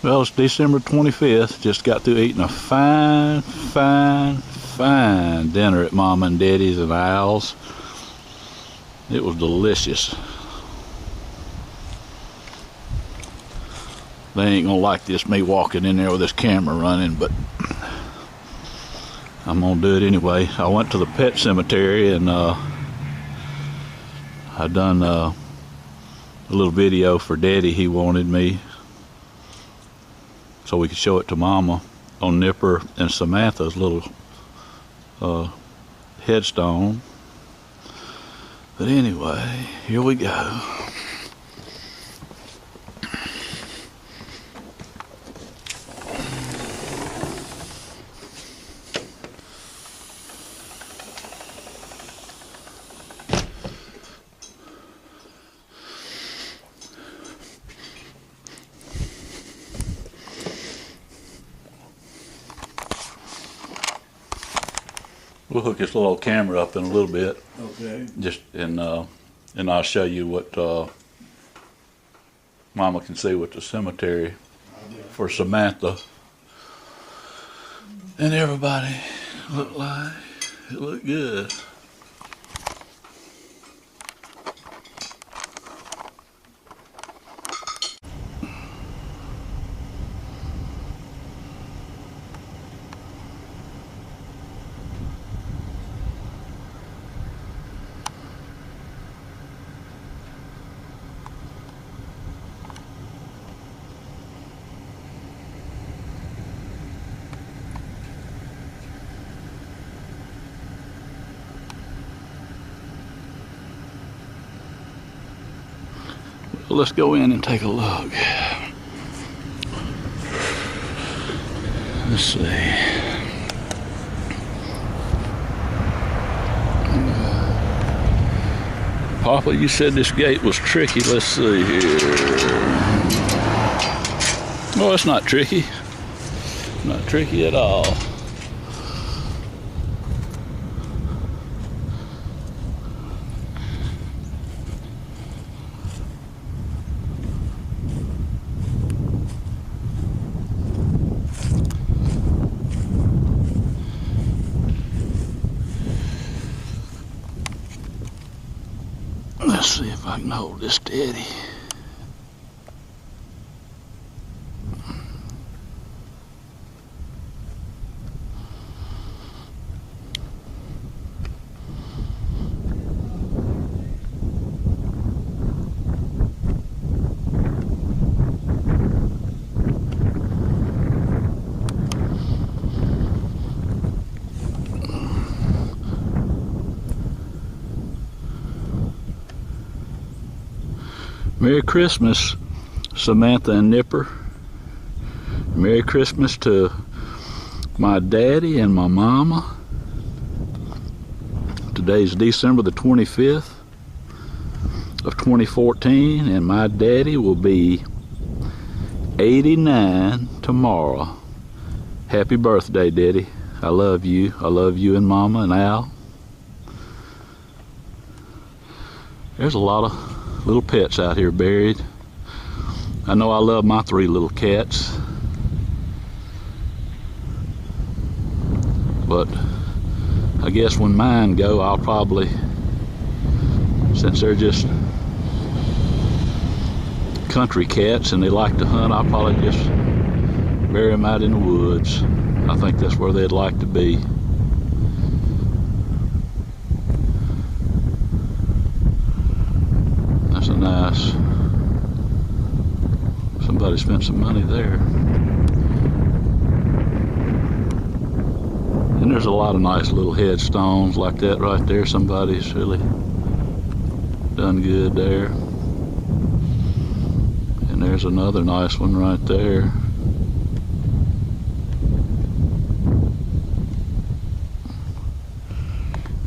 Well, it's December 25th. Just got through eating a fine dinner at Mom and Daddy's and Al's. It was delicious. They ain't gonna like this, me walking in there with this camera running, but I'm gonna do it anyway. I went to the pet cemetery and I done a little video for Daddy. He wanted me so we could show it to Mama on Nipper and Samantha's little headstone. But anyway, here we go. We'll hook this little camera up in a little bit. Okay. Just and I'll show you what Mama can see what the cemetery for Samantha and everybody look like. It looked good. Let's go in and take a look. Let's see. Papa, you said this gate was tricky. Let's see here. Oh, it's not tricky. Not tricky at all. Let's see if I can hold this steady. Merry Christmas, Samantha and Nipper. Merry Christmas to my daddy and my mama. Today's December the 25th of 2014, and my daddy will be 89 tomorrow. Happy birthday, Daddy. I love you. I love you and Mama and Al. There's a lot of little pets out here buried. I know I love my 3 little cats, but I guess when mine go, I'll probably, since they're just country cats and they like to hunt, I'll probably just bury them out in the woods. I think that's where they'd like to be. That's a nice, somebody spent some money there. And there's a lot of nice little headstones like that right there. Somebody's really done good there. And there's another nice one right there.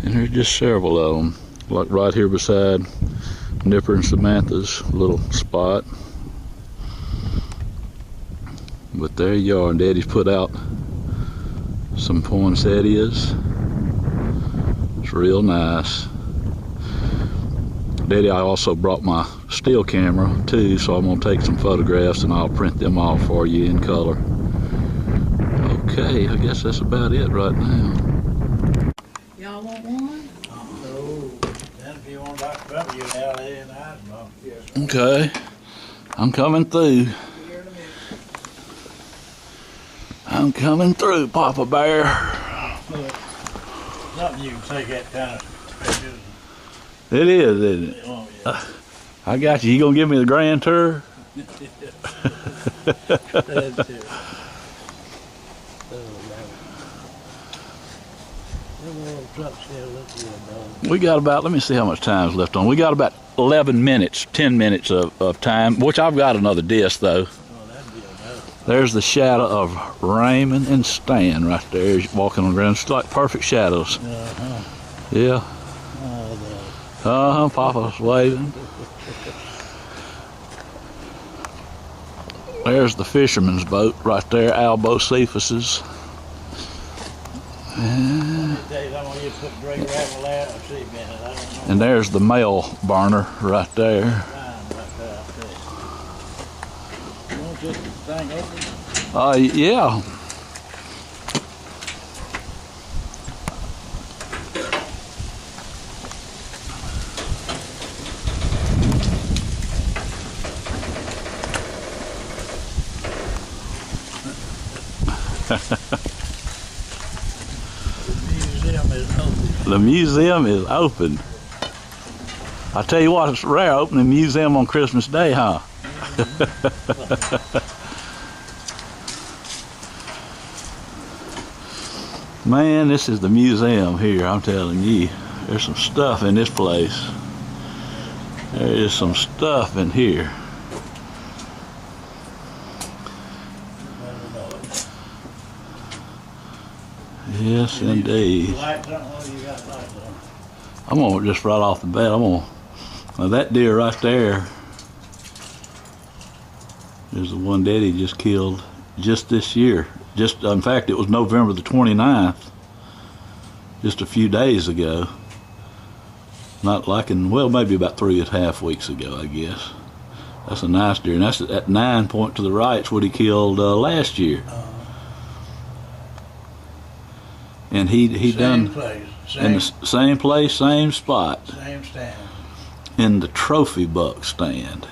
And there's just several of them, like right here beside Nipper and Samantha's little spot. But there you are, and Daddy's put out some poinsettias. It's real nice. Daddy, I also brought my still camera too, so I'm gonna take some photographs and I'll print them off for you in color. Okay, I guess that's about it right now. Y'all want one? No. Then if you want Dr. Pepper, you can have it in the ice box. Yes. Okay, I'm coming through. Here in a minute. I'm coming through, Papa Bear. Look, something you can take that kind of pictures. It is, isn't it? Oh, yeah. I got you. You gonna give me the grand tour? That's it. We got about, let me see how much time's left on. We got about 11 minutes, 10 minutes of time, which I've got another disc though. There's the shadow of Raymond and Stan right there walking on the ground. It's like perfect shadows. Yeah. Papa's waving. There's the fisherman's boat right there, Albo Cephas's. And there's the mail burner right there. Yeah. The museum is open. I tell you what, it's rare opening a museum on Christmas Day, huh? Man, this is the museum here, I'm telling you. There's some stuff in this place. There is some stuff in here. Yes, indeed. I'm gonna just right off the bat. Now that deer right there is the one Daddy just killed just this year. In fact, it was November the 29th, just a few days ago. Not like well, maybe about 3.5 weeks ago, I guess. That's a nice deer, and that's at 9 point to the right. It's what he killed last year. And he done in the same place, same spot. Same stand. In the trophy buck stand.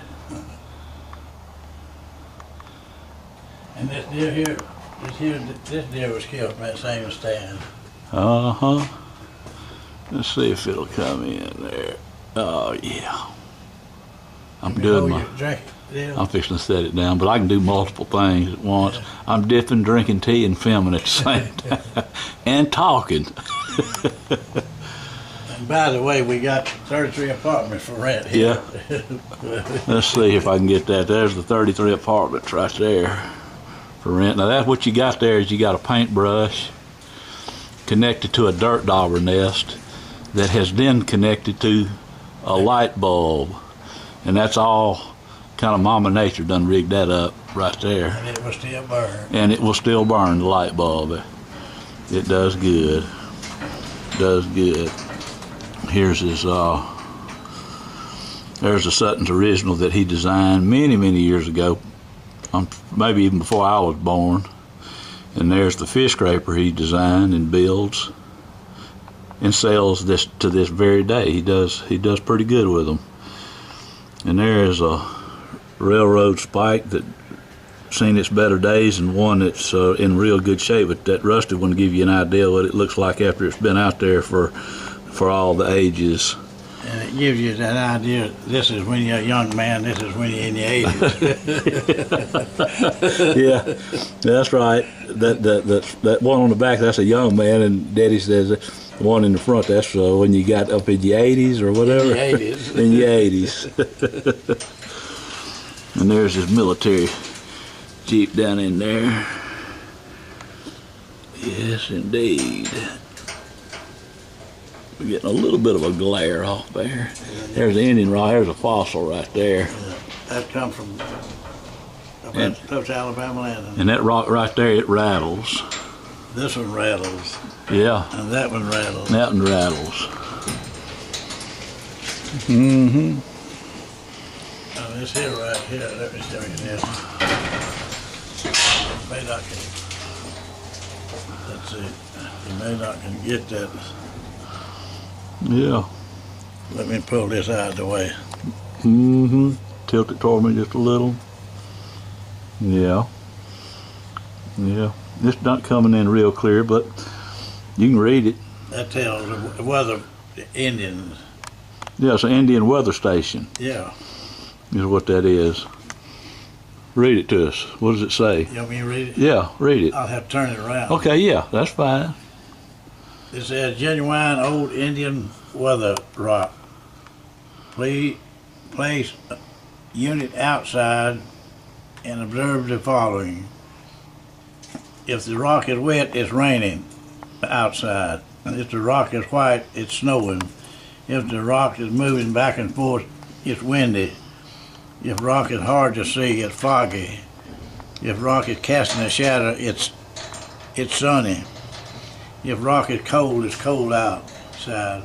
And this deer here, this deer was killed from that same stand. Let's see if it'll come in there. Oh yeah. I'm doing my. I'm fixing to set it down, but I can do multiple things at once. I'm dipping, drinking tea, and filming at the same time, and talking. And by the way, we got 33 apartments for rent here. Yeah. Let's see if I can get that. There's the 33 apartments right there for rent. Now that's what you got there is you got a paintbrush connected to a dirt dauber nest that has then connected to a light bulb, and that's all. Kind of Mama Nature done rigged that up right there. And it will still burn. And it will still burn, the light bulb. It does good. Does good. Here's his, there's the Sutton's original that he designed many, many years ago. Maybe even before I was born. And there's the fish scraper he designed and builds and sells this to this very day. He does pretty good with them. And there is a railroad spike that seen its better days, and one that's in real good shape, but that rusted one to give you an idea what it looks like after it's been out there for all the ages. And it gives you that idea, this is when you're a young man, this is when you're in your 80s. Yeah, that's right. That one on the back, that's a young man, and Daddy says the one in the front, that's when you got up in your 80s or whatever. In your 80s. In your 80s. And there's his military Jeep down in there. Yes, indeed. We're getting a little bit of a glare off there. There's the Indian rod. There's a fossil right there. Yeah, that come from close to Alabama land. And that rock right there, it rattles. This one rattles. Yeah. And that one rattles. That one rattles. Mm-hmm. Now this here right here, let me show you this. May not can, let's see, you may not can get that. Yeah. Let me pull this out of the way. Mm-hmm. Tilt it toward me just a little. Yeah. Yeah. It's not coming in real clear, but you can read it. That tells the weather, the Indians. Yeah, it's an Indian weather station, Yeah. is what that is. Read it to us. What does it say? You want me to read it? Yeah, read it. I'll have to turn it around. Okay, yeah, that's fine. It says genuine old Indian weather rock. Please place unit outside and observe the following. If the rock is wet, it's raining outside. If the rock is white, it's snowing. If the rock is moving back and forth, it's windy. If rock is hard to see, it's foggy. If rock is casting a shadow, it's sunny. If rock is cold, it's cold outside.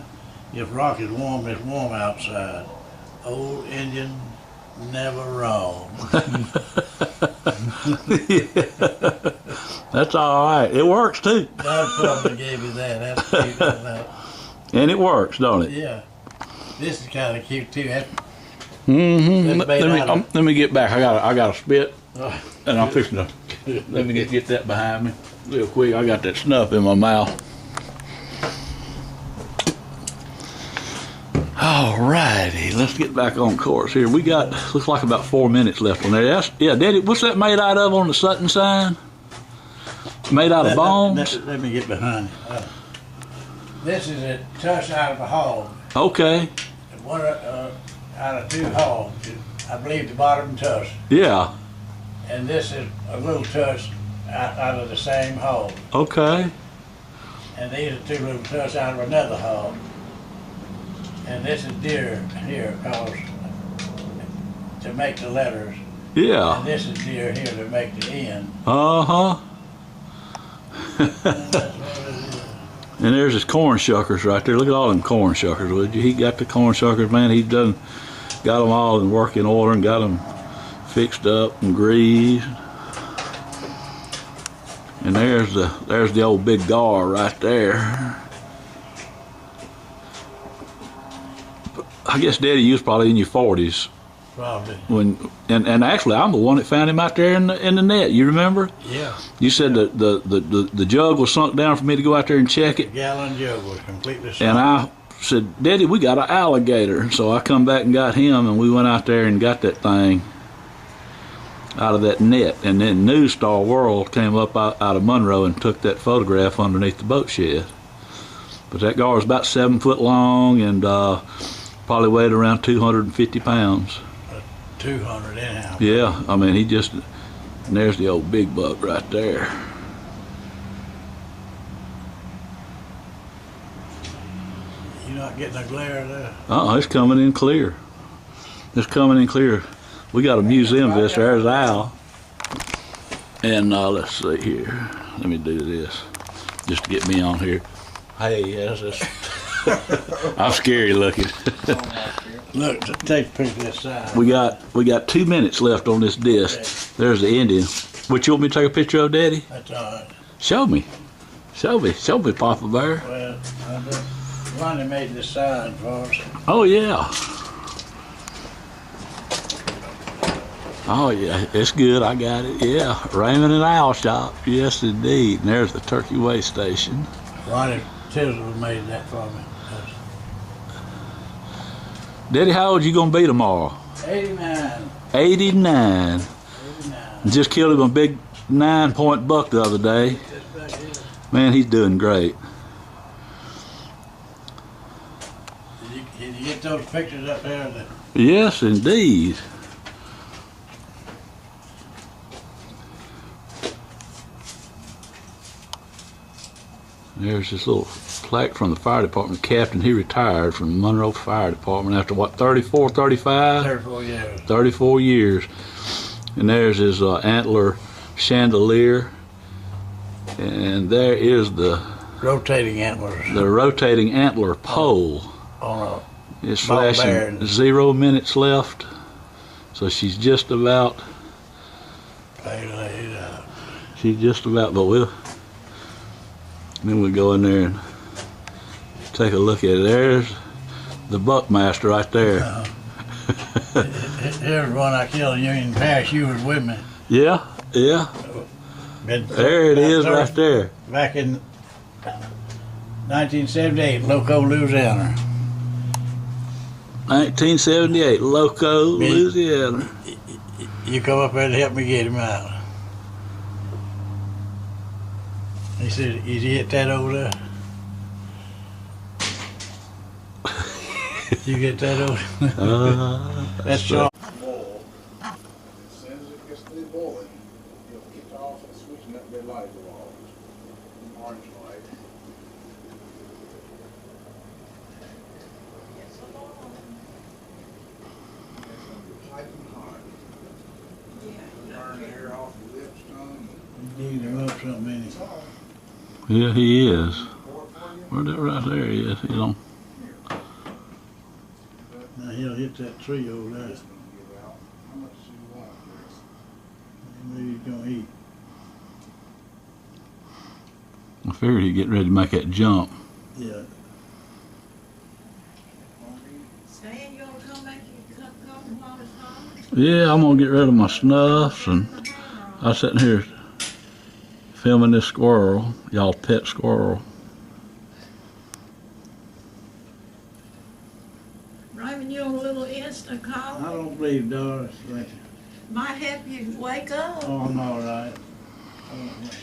If rock is warm, it's warm outside. Old Indian never wrong. That's all right. It works too. I probably gave you that. That's cute. Isn't that? And it works, don't it? Yeah. This is kind of cute too. Mm-hmm. That's made out of- Let me get back. I got a spit, Oh. and I'm fixing to. Let me get that behind me real quick. I got that snuff in my mouth. All righty, let's get back on course here. We got looks like about 4 minutes left on there. Yeah, Daddy, what's that made out of on the Sutton sign? Made out of bones. Let me get behind it. This is a tusk out of a hog. Okay. One out of two hogs. I believe the bottom tusk. Yeah. And this is a little tusk out of the same hog. Okay. And these are two little tusks out of another hog. And this is deer here, cause to make the letters. Yeah. And this is deer here to make the end. Uh-huh. And that's what it is. And there's his corn shuckers right there. Look at all them corn shuckers, would you? He got the corn shuckers, man. He got them all in working order and got them fixed up and greased. And there's the old big gar right there. I guess Daddy, you was probably in your 40s Probably. and actually I'm the one that found him out there in the net. You remember? Yeah. You said that the jug was sunk down for me to go out there and check it. The gallon jug was completely sunk. And I said, Daddy, we got an alligator. So I come back and got him, and we went out there and got that thing out of that net. And then News Star World came up out of Monroe and took that photograph underneath the boat shed. But that gar was about 7 foot long and probably weighed around 250 pounds. 200 anyhow. Yeah, I mean, and there's the old big buck right there. You're not getting a glare there. It's coming in clear. It's coming in clear. We got a museum visitor. There's Al. And let's see here. Let me do this just to get me on here. Hey, yes, that's I'm scary looking. Look, take a picture of this side. we got 2 minutes left on this disc. Okay. There's the Indian. What you want me to take a picture of, Daddy? That's all right. Show me, Papa Bear. Well, Ronnie made this sign for us. Oh yeah. Oh yeah, it's good. I got it. Yeah, Raymond and Owl Shop. Yes, indeed. And there's the Turkey Way Station. Ronnie Tisdale made that for me. Daddy, how old you gonna be tomorrow? 89. 89. 89. Just killed him a big 9-point buck the other day. Just back here. Man, he's doing great. Did you get those pictures up there? Yes, indeed. There's this little plaque from the fire department. Captain, he retired from the Monroe Fire Department after what, 34, 35? 34 years. 34 years. And there's his antler chandelier. And there is the Rotating antlers rotating antler pole. on It's Ball flashing bearing. 0 minutes left. So she's just about. She's just about, but then we'll go in there and take a look at it. There's the Buckmaster right there. Here's one I killed in Union Parish. You was with me. Yeah, yeah. There it is right there. Back in 1978, Loco, Louisiana. 1978, Loco, Louisiana. You come up there to help me get him out. He said, "Is he at that over there?" You get that over there? That's Sean. Boil. As soon as it gets to the boiling, you'll kick off and switching that red light will off. Orange light. Piping hot. Burn the hair off your lips, tongue. You need him up something, ain't he? Yeah, he is. Pour it for you. Where that right there he is. He's on. Now he'll hit that tree over there. It's gonna give out. How much do you want, Chris? Maybe he's gonna eat. I figured he'd get ready to make that jump. Yeah. Stan, you gonna come back and cut cotton while it's hot? Yeah, I'm gonna get rid of my snuffs, and I was sitting here filming this squirrel, y'all pet squirrel. Raymond, you on a little instant I call? don't believe Doris. Like, Might help you wake up. oh, I'm all right. I don't think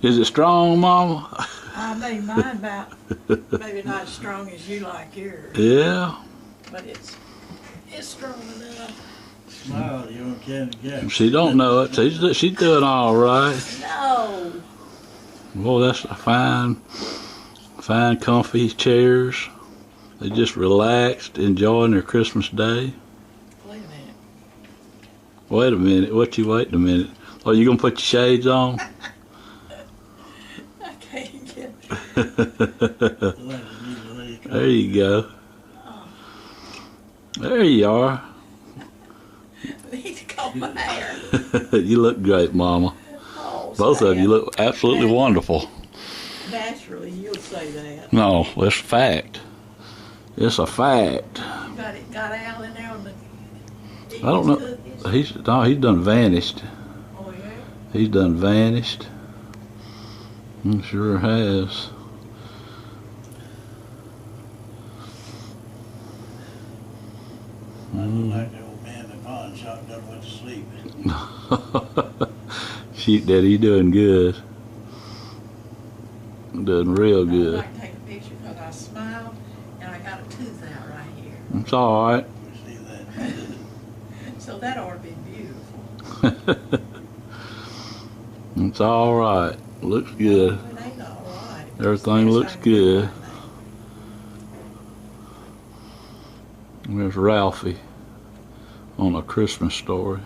Is it strong, Mama? I mean, mine about, maybe not as strong as you like yours, Yeah. but it's strong enough. Smile, you don't care to get. She don't know it. She's doing all right. No. Well, that's a fine, comfy chairs. They just relaxed, enjoying their Christmas day. Wait a minute. Wait a minute. What you waiting a minute? Oh, you gonna put your shades on? I can't get There you go. There you are. I need to comb my hair. You look great, Mama. Oh, Both of Stan. you look absolutely wonderful. Naturally, you'll say that. No, it's a fact. It's a fact. You got Al in there on the. I don't know. Cookies? He's done vanished. Oh yeah. He's done vanished. He sure has. I look like the old man in the pawn shop done went to sleep. Sheep Daddy, you doing good. Doing real I'd good. like to take a picture because I smiled and I got a tooth out right here. It's all right. You see that? So that ought to be beautiful. It's all right. Looks good. It ain't all right. Everything looks good. There's Ralphie on A Christmas Story.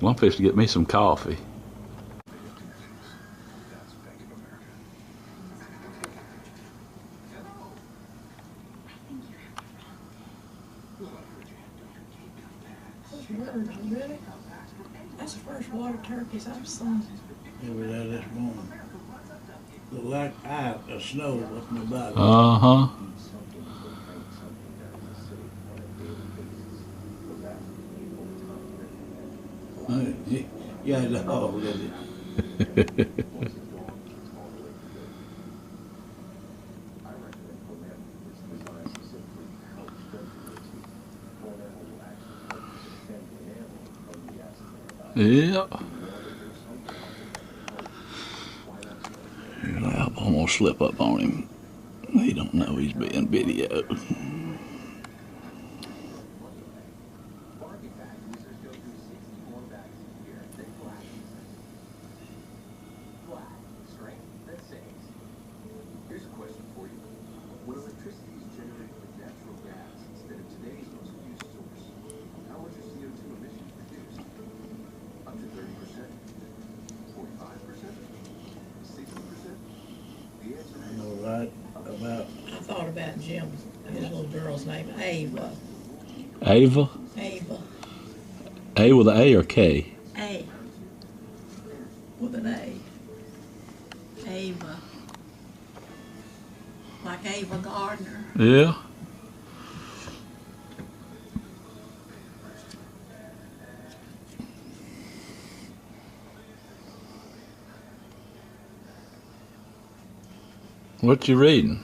Well, I'm fixing to get me some coffee. Really? That's the first water turkeys I've seen. They were there this morning. Look like ice or snow up in the bottom. Uh-huh. Yeah, the hog, did it? Yeah. I'm gonna slip up on him. He don't know he's being videoed. Here's a question for you. When electricity is generated with natural gas instead of today's most used source, how much are CO2 emissions reduced? Up to 30%. I thought about Jim's, his little girl's name, Ava. Ava? Ava. A with an A or K? A. With an A. Ava. Like Ava Gardner. Yeah. What you reading?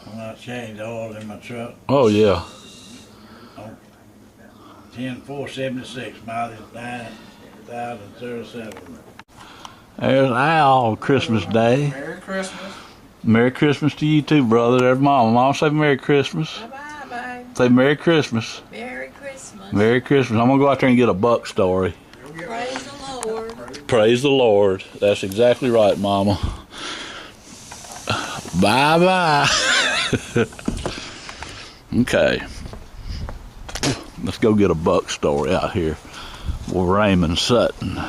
When I changed oil in my truck, Oh yeah. 10,476, mileage 9,037. There's Al, Christmas Day. Merry Christmas. Merry Christmas to you too, brother. There's Mama. Mama, say Merry Christmas. Bye-bye, babe. Say Merry Christmas. Merry Christmas. Merry Christmas. I'm gonna go out there and get a buck story. Praise the Lord. Praise the Lord. That's exactly right, Mama. Bye-bye. Okay. Let's go get a buck story out here with Raymond Sutton.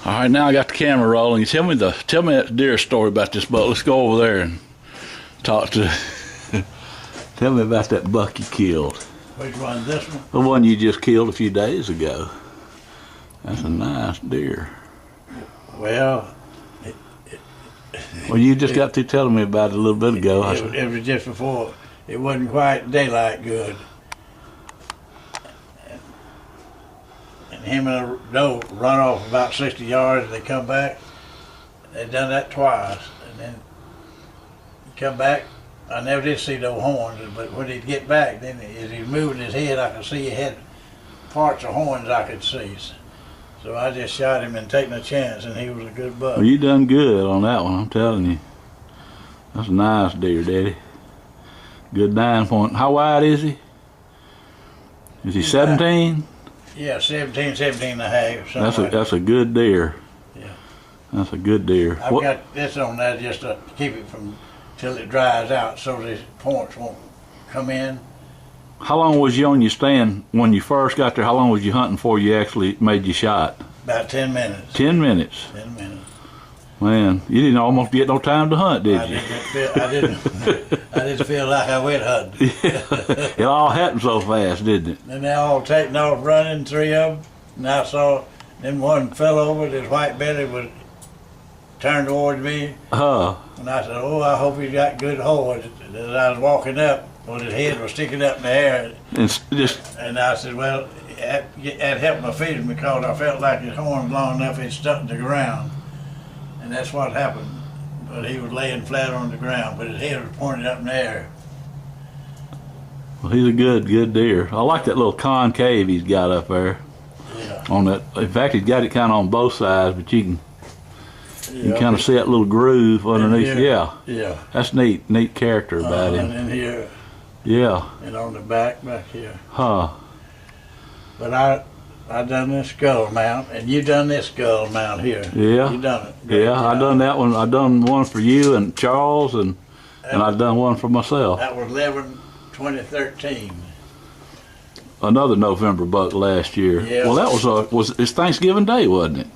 All right, now I got the camera rolling. Tell me that deer story about this buck. Let's go over there and talk to. Tell me about that buck you killed. Which one? This one? The one you just killed a few days ago. That's a nice deer. Well, Well, you just got to telling me about it a little bit ago. I said, it was just before. It wasn't quite daylight good. And him and a doe run off about 60 yards and they come back. They done that twice. And then he come back. I never did see no horns, but when he'd get back, then as he's moving his head, I could see he had parts of horns I could see. So I just shot him and taking a chance, and he was a good buck. well, you done good on that one, I'm telling you. That's a nice deer, Daddy. Good 9 point. How wide is he? Is he 17? Yeah, 17 and a half. something like That's a good deer. Yeah. That's a good deer. I've got this on there just to keep it from till it dries out, so these points won't come in. How long was you on your stand when you first got there? How long was you hunting before you actually made your shot? About 10 minutes. 10 minutes. 10 minutes. Man, you didn't almost get no time to hunt, did you? I didn't feel like I went hunting. It all happened so fast, didn't it? Then they all taking off running, 3 of them, and I saw then one fell over. His white belly was turned towards me, and I said, "Oh, I hope he's got good horns." As I was walking up, well, his head was sticking up in the air, and I said, "Well, that helped my feeling because I felt like his horn long enough it stuck to the ground." And that's what happened. But he was laying flat on the ground, but his head was pointed up in the air. Well, he's a good deer. I like that little concave he's got up there. Yeah. On that, in fact, he's got it kind of on both sides, but you can kind of see that little groove underneath. Here. Yeah, Yeah. that's neat character about him. And in here, Yeah, and on the back here. huh? But I done this skull mount, and you done this skull mount here. Yeah. You done it. Great Yeah, I job. done that one. I done one for you and Charles, and I done one for myself. That was 11/2013. Another November buck last year. Yeah. Well, that it's Thanksgiving Day, wasn't it?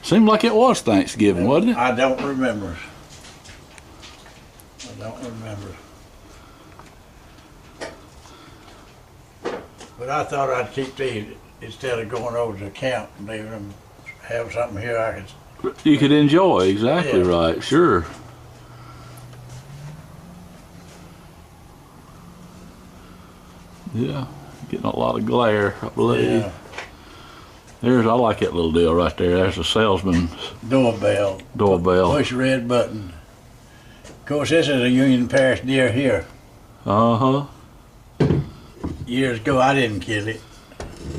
Seemed like it was Thanksgiving, wasn't it? I don't remember. I don't remember. But I thought I'd keep these instead of going over to the camp and leaving them, have something here I could. You could enjoy, exactly Yeah. right, sure. Yeah, getting a lot of glare, I believe. Yeah. I like that little deal right there. There's a salesman's Doorbell. doorbell. Push red button. Of course, this is a Union Parish deer here. Uh-huh. Years ago, I didn't kill it.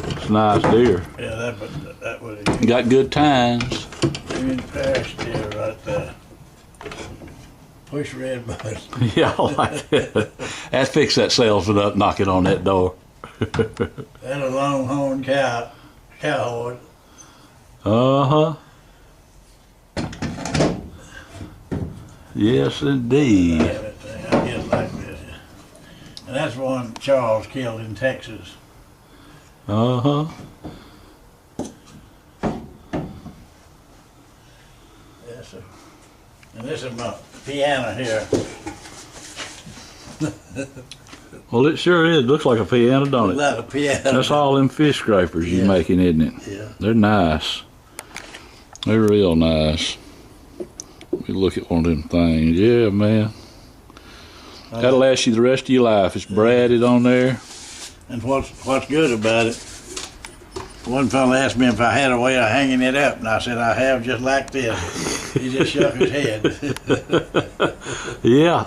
It's a nice deer. Yeah, that was a Got good tines. Union Parish deer right there. Push red button. Yeah, I like that. Let's fix that salesman up, knock it on that door. And a longhorn cow horn. Uh-huh. Yes, indeed. I get like this. And that's one Charles killed in Texas. Uh-huh. Yes, sir. And this is my piano here. Well, it sure is. Looks like a piano, don't it? Like a piano. That's all them fish scrapers you're Yeah. making, isn't it? Yeah. They're nice. They're real nice. Let me look at one of them things. Yeah, man. That'll last you the rest of your life. It's braided on there. And what's good about it, one fellow asked me if I had a way of hanging it up, and I said, I have, just like this. He just shook his head. Yeah.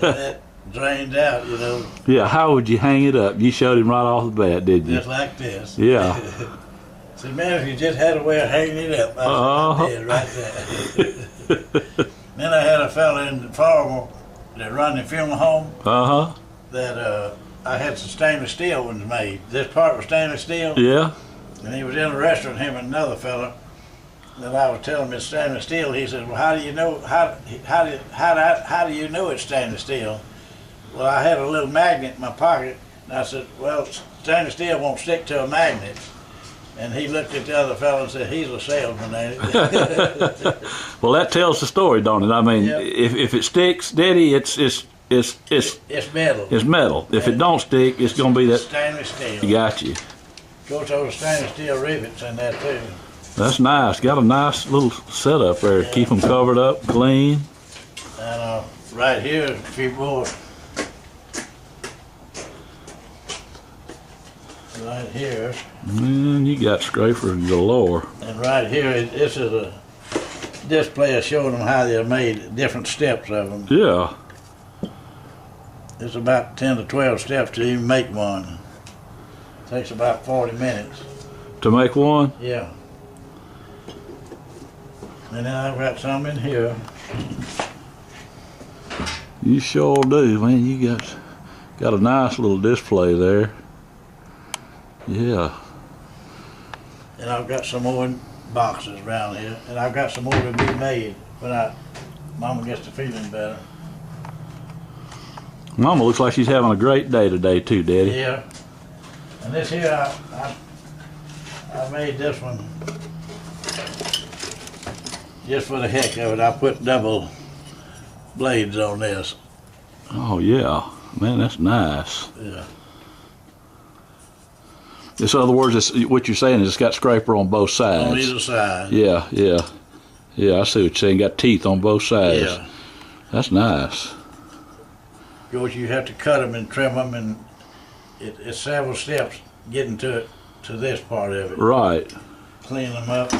That drained out, you know, Yeah, how would you hang it up? You showed him right off the bat, didn't you? just like this. Yeah. I said, man, if you just had a way of hanging it up, I did right there. Then I had a fella in Farmville that run the funeral home Uh-huh. that I had some stainless steel ones made. This part was stainless steel, Yeah. and he was in a restaurant, him and another fella, that I was telling him it's stainless steel. He said, well, how do you know, how do you know it's stainless steel? Well, I had a little magnet in my pocket, and I said, well, stainless steel won't stick to a magnet. And he looked at the other fellow and said, he's a salesman, ain't it? Well, that tells the story, don't it? I mean, Yep. if it sticks steady, it's It's metal. it's metal. If it don't stick, it's gonna be that. Stainless steel. You got you. Of course, those stainless steel rivets in that too. That's nice. Got a nice little setup there. Yeah. Keep them covered up, clean. And right here is a few more. Right here, Man, you got scrapers galore. and right here, this is a display of showing them how they're made, different steps of them. Yeah. It's about 10 to 12 steps to even make one. Takes about 40 minutes. To make one. Yeah. And then I've got some in here. You sure do, man. You got a nice little display there. Yeah. And I've got some more in boxes around here. And I've got some more to be made when Mama gets to feeling better. Mama looks like she's having a great day today too, Daddy. Yeah. And this here, I made this one just for the heck of it. I put double blades on this. Oh yeah, man, that's nice. Yeah. In other words, what you're saying is it's got scraper on both sides. On either side. Yeah, yeah, yeah. I see what you're saying. Got teeth on both sides. Yeah. That's nice. Of course, you have to cut them and trim them, and it's several steps getting to this part of it. Right. Clean them up.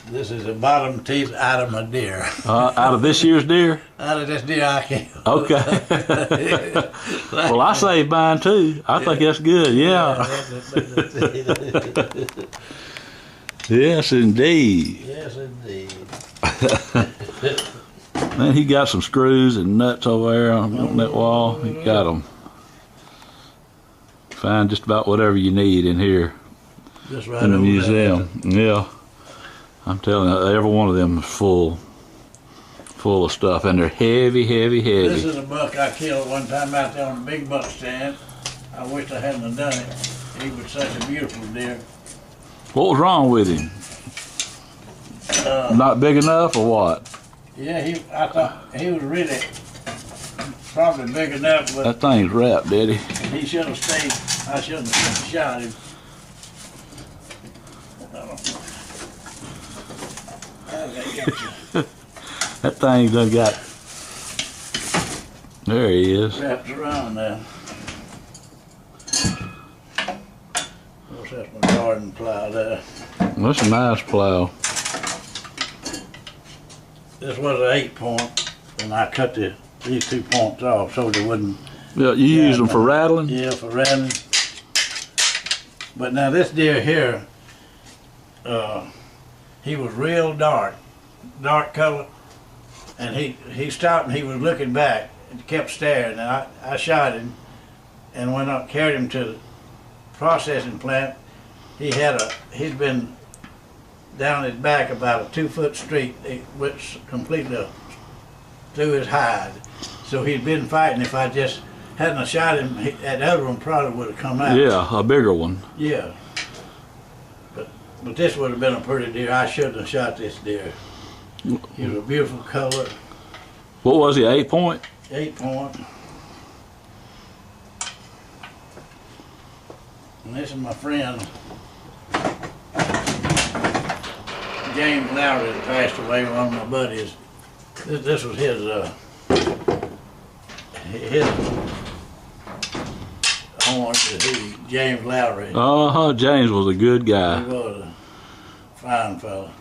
And this is the bottom teeth out of my deer. Out of this year's deer. Out of this deer I killed. Okay. Well, I saved mine too. I think that's good. Yeah. Yes, indeed. Yes, indeed. Man, he got some screws and nuts over there on that wall. He got them. Find just about whatever you need in here Just right in the over museum. Yeah. I'm telling you, every one of them is full of stuff, and they're heavy, heavy, there. This heavy. is a buck I killed one time out there on the big buck stand. I wish I hadn't have done it. He was such a beautiful deer. What was wrong with him? Not big enough, or what? Yeah, I thought he was really probably big enough, but That thing's wrapped, Daddy. he should have stayed. I shouldn't have shot him. That thing done got. There he is. Wrapped around there. Of course, that's my garden plow there. That's a nice plow. This was an 8-point, and I cut these 2 points off so they wouldn't. Yeah, you use them for rattling? Yeah, for rattling. But now this deer here, he was real dark color, and he stopped and he was looking back and kept staring, and I shot him, and when I carried him to the processing plant, he'd been down his back about a 2-foot streak. It went completely through his hide. So he'd been fighting. If I just hadn't have shot him, that other one probably would have come out. Yeah, a bigger one. Yeah. But this would have been a pretty deer. I shouldn't have shot this deer. He was a beautiful color. What was he, 8 point? 8 point. And this is my friend James Lowry that passed away, one of my buddies. This was his horn. James Lowry. James was a good guy. He was a fine fella.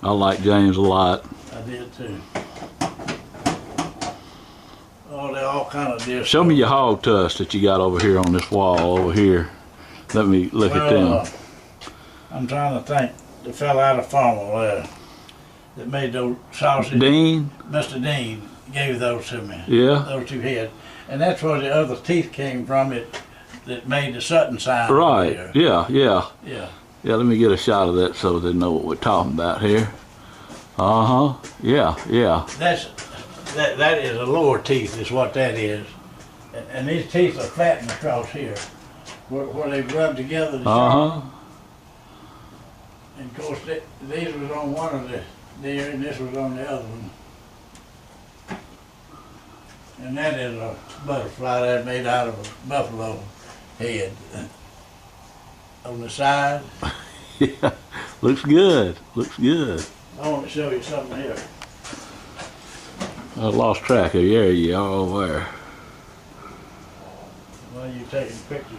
I like James a lot. I did too. Oh, they're all kind of deer. Show me your hog tusk that you got over here on this wall over here. Let me look at them. I'm trying to think. The fella out of Farmville there that made those sausages. Dean? Mr. Dean gave those to me. Yeah. Those two heads. And that's where the other teeth came from that made the Sutton sign. Right. There. Yeah, yeah. Yeah. Yeah, let me get a shot of that so they know what we're talking about here. Yeah, yeah. That is a lower teeth is what that is. And these teeth are flattened across here. Where they rub together to sharp. And of course these was on one of the deer and this was on the other one. And that is a butterfly that made out of a buffalo head. On the side. Yeah, looks good. Looks good. I want to show you something here. I lost track of you. There you are over there. While you're taking pictures.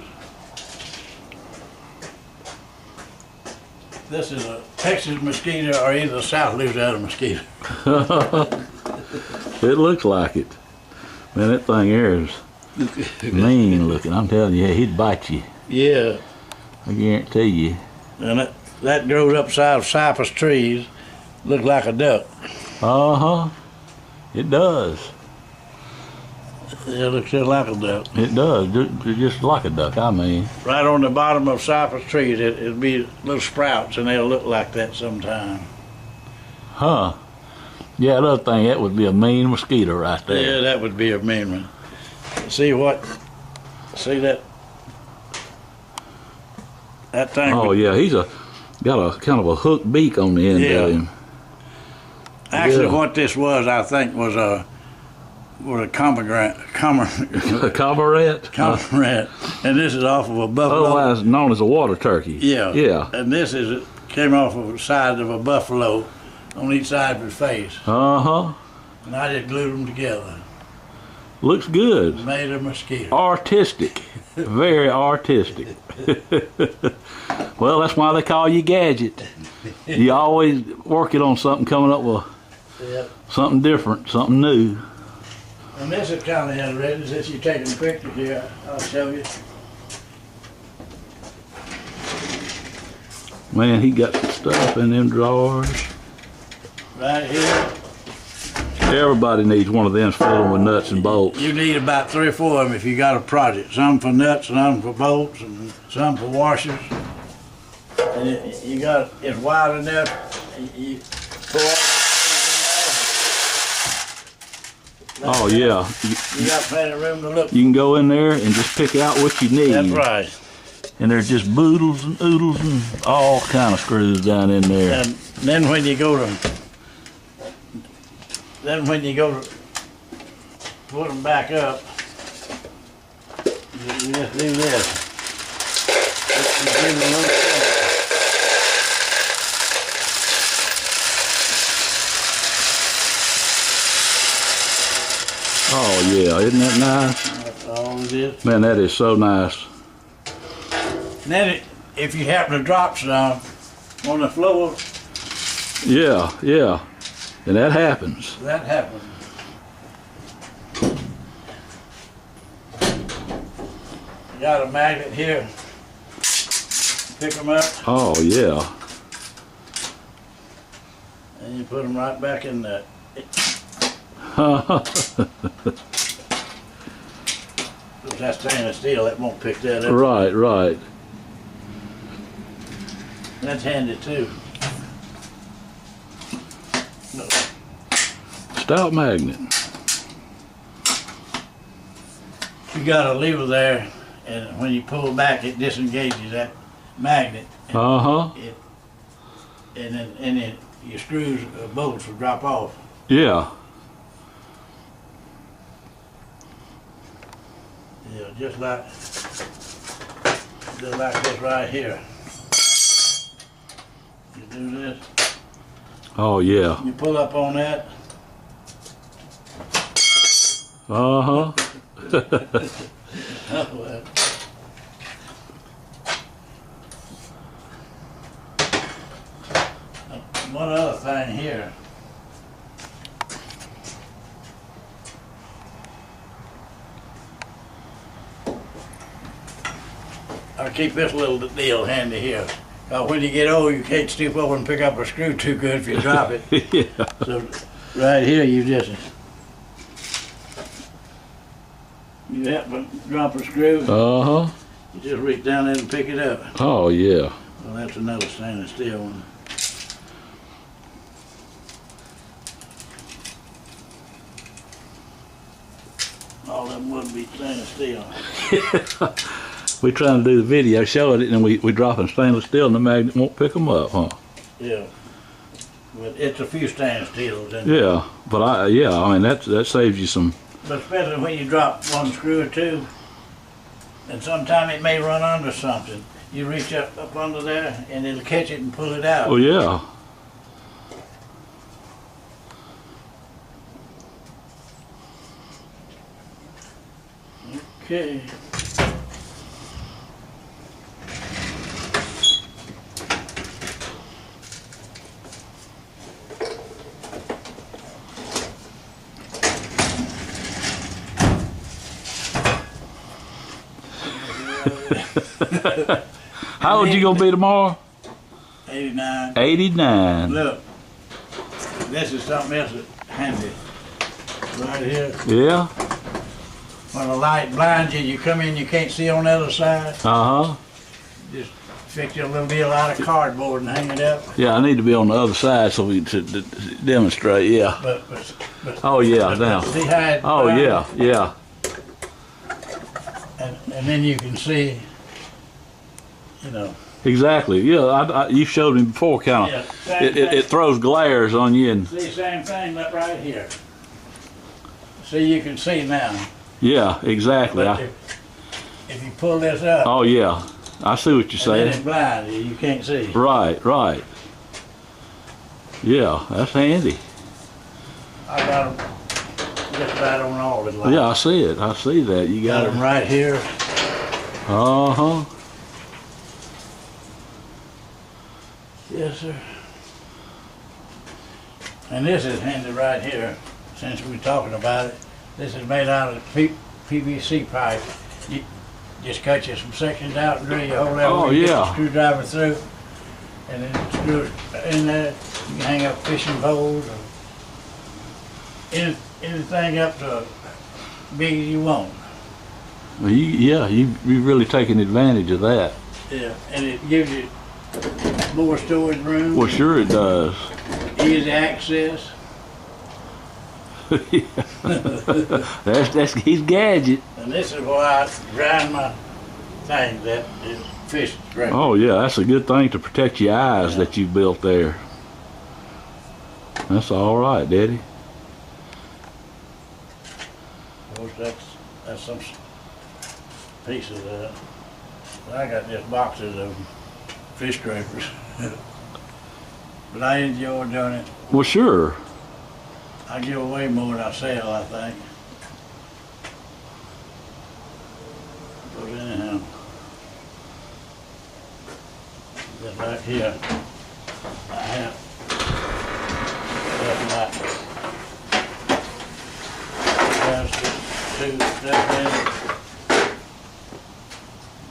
This is a Texas mosquito or either a South Louisiana mosquito. It looks like it. Man, that thing here is mean looking. I'm telling you, he'd bite you. Yeah. I guarantee you. And that grows upside of cypress trees. Looks like a duck. It does. Yeah, it looks just like a duck. It does. Just like a duck, I mean. Right on the bottom of cypress trees, it'll be little sprouts, and they'll look like that sometime. Huh. Yeah, the other thing, that would be a mean mosquito right there. Yeah, that would be a mean one. See that? That thing. Oh yeah, he's got a kind of a hooked beak on the end of him. Actually, Yeah. what this was, I think, was a cormorant. A coverlet? Cormorant. And this is off of a buffalo. Otherwise known as a water turkey. Yeah. Yeah. And this came off of the side of a buffalo on each side of his face. And I just glued them together. Looks good. Made a mosquito. Artistic. Very artistic. Well, that's why they call you Gadget. You always working on something, coming up with something different, something new. And this is kind of interesting. Since you're taking pictures here, I'll show you. Man, he got some stuff in them drawers. Right here. Everybody needs one of them filled with nuts and bolts. You need about 3 or 4 of them if you got a project. Some for nuts, some for bolts, and some for washers. And you got it's wide enough. You pour Oh yeah, you got plenty of room to look. you can go in there and just pick out what you need. That's right. And there's just boodles and oodles and all kind of screws down in there. And then when you go to put them back up, you just do this. You give them a little center. Oh yeah, isn't that nice? That's all it is. Man, that is so nice. And then if you happen to drop some on the floor, Yeah, yeah. And that happens. that happens. You got a magnet here. Pick them up Oh yeah. and you put them right back in there. If that's stainless steel, that won't pick that up. Right, right. That's handy too. Stout magnet. You got a lever there, and when you pull back, it disengages that magnet. And Uh-huh. and then your screws, bolts will drop off. Yeah. Yeah, just like this right here. You do this. Oh, yeah. You pull up on that. Uh-huh. Oh, well. One other thing here. I'll keep this little deal handy here. When you get old, you can't stoop over and pick up a screw too good if you drop it. Yeah. So right here, you happen to drop a screw, Uh-huh. you just reach down there and pick it up. Oh, yeah. Well, that's another stainless steel one. All them would be stainless steel. We trying to do the video, showing it, and we dropping stainless steel, and the magnet won't pick them up, huh? Yeah. But it's a few stainless steels in Yeah, but I mean that saves you some. But especially when you drop one screw or two, and sometimes it may run under something. You reach up under there, and it'll catch it and pull it out. Oh yeah. Okay. How old you gonna be tomorrow? 89. 89. Look, this is something else that's handy. Right here. Yeah. When the light blinds you, you come in, you can't see on the other side. Uh-huh. Just fix you a little deal out of cardboard and hang it up. Yeah, I need to be on the other side so we to demonstrate. Yeah. But Oh yeah. Now. see how it Oh blinds? yeah. Yeah. And then you can see, you know. Exactly. Yeah. You showed me before. Kind Yeah, of. same It thing. throws glares on you and. See, same thing, but right here. See, you can see now. Yeah. Exactly. But if you pull this up, Oh yeah. I see what you're and then saying. it blinds you, you can't see. Right. Right. Yeah. That's handy. I got them just about on all the lights. Yeah. I see it. I see that. You Got got them it. right here. Uh-huh. Yes, sir. And this is handy right here, since we're talking about it. This is made out of PVC pipe. You just cut you some sections out and drill your hole out. Oh, where you get yeah. the screwdriver through, and then screw it in there. You can hang up fishing poles or anything up to big as you want. Well, you really taking advantage of that. Yeah, and it gives you more storage room, Well, sure it does. easy access. That's his gadget. And this is why I grind my things, that is fish scraper. Oh yeah, that's a good thing to protect your eyes Yeah. that you built there. That's all right, Daddy. Of course, that's some pieces of it. I got just boxes of fish scrapers. But I enjoy doing it. Well, sure. I give away more than I sell, I think. But anyhow, that right here, I have two stuff in it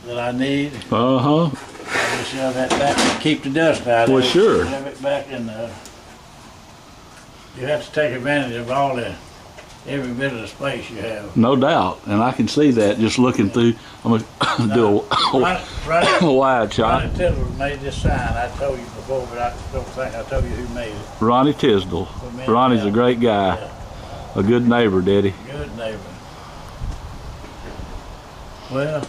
that I need. Uh-huh. I just shove that back and keep the dust out of it. Well, sure. Shove it back in there. You have to take advantage of all the every bit of the space you have. No doubt, and I can see that just looking through. I'm gonna do a wide shot. Ronnie Tittle made this sign. I told you before, but I don't think I told you who made it. Ronnie Tisdale. Ronnie's a great guy, a good neighbor, Daddy. Good neighbor. Well,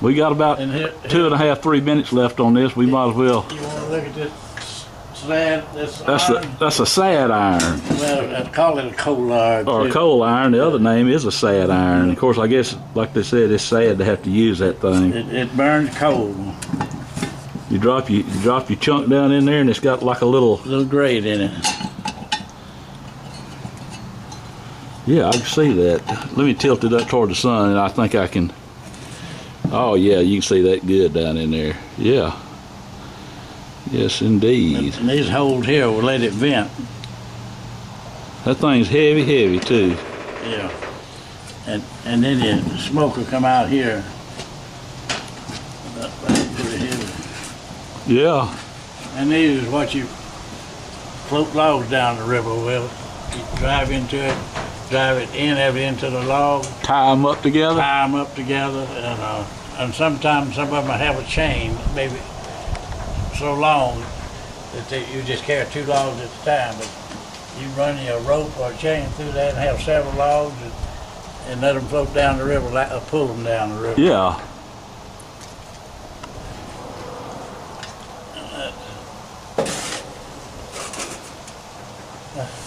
we got about 2.5, 3 minutes left on this. We might as well. You want to look at this sad? That's a sad iron. Well, I'd call it a coal iron. Or a coal iron. The other name is a sad iron. Of course, I guess, like they said, it's sad to have to use that thing. It burns coal. You drop your chunk down in there, and it's got like a little grate in it. Yeah, I can see that. Let me tilt it up toward the sun, and I think I can. Oh yeah, you can see that good down in there. Yeah. Yes, indeed. And these holes here will let it vent. That thing's heavy, heavy too. Yeah. And then the smoke will come out here. That's pretty heavy. Yeah. And these is what you float logs down the river with. You drive into it, drive it into the log. Tie them up together. Tie them up together, and sometimes some of them have a chain, maybe so long that you just carry 2 logs at a time. But you run a rope or a chain through that and have several logs and let them float down the river, pull them down the river. Yeah.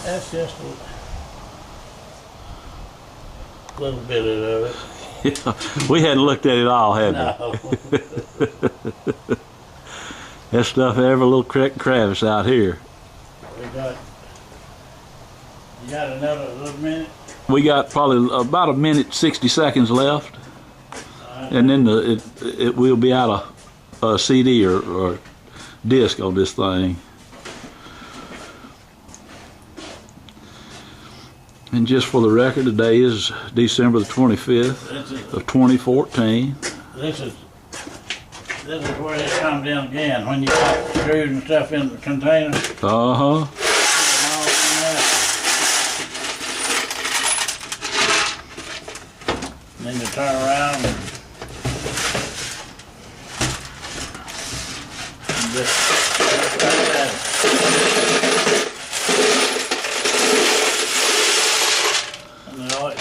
That's just a little bit of it. Yeah. We hadn't looked at it all, had we? No. That stuff every little creek and crevice out here. You got another little minute? We got probably about 1:60 seconds left, and then it will be out a CD or disc on this thing. And just for the record, today is December the 25th of 2014. This is where it comes in again, when you put screws and stuff in the container. Uh-huh. And then you turn around and just like that.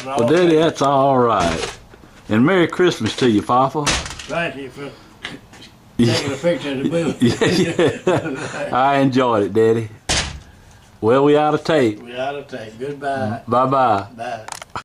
Well, Daddy, that's all right. And Merry Christmas to you, Papa. Thank you for taking a picture of the booth. Yeah. I enjoyed it, Daddy. Well, we out of tape. We out of tape. Goodbye. Bye-bye. Bye.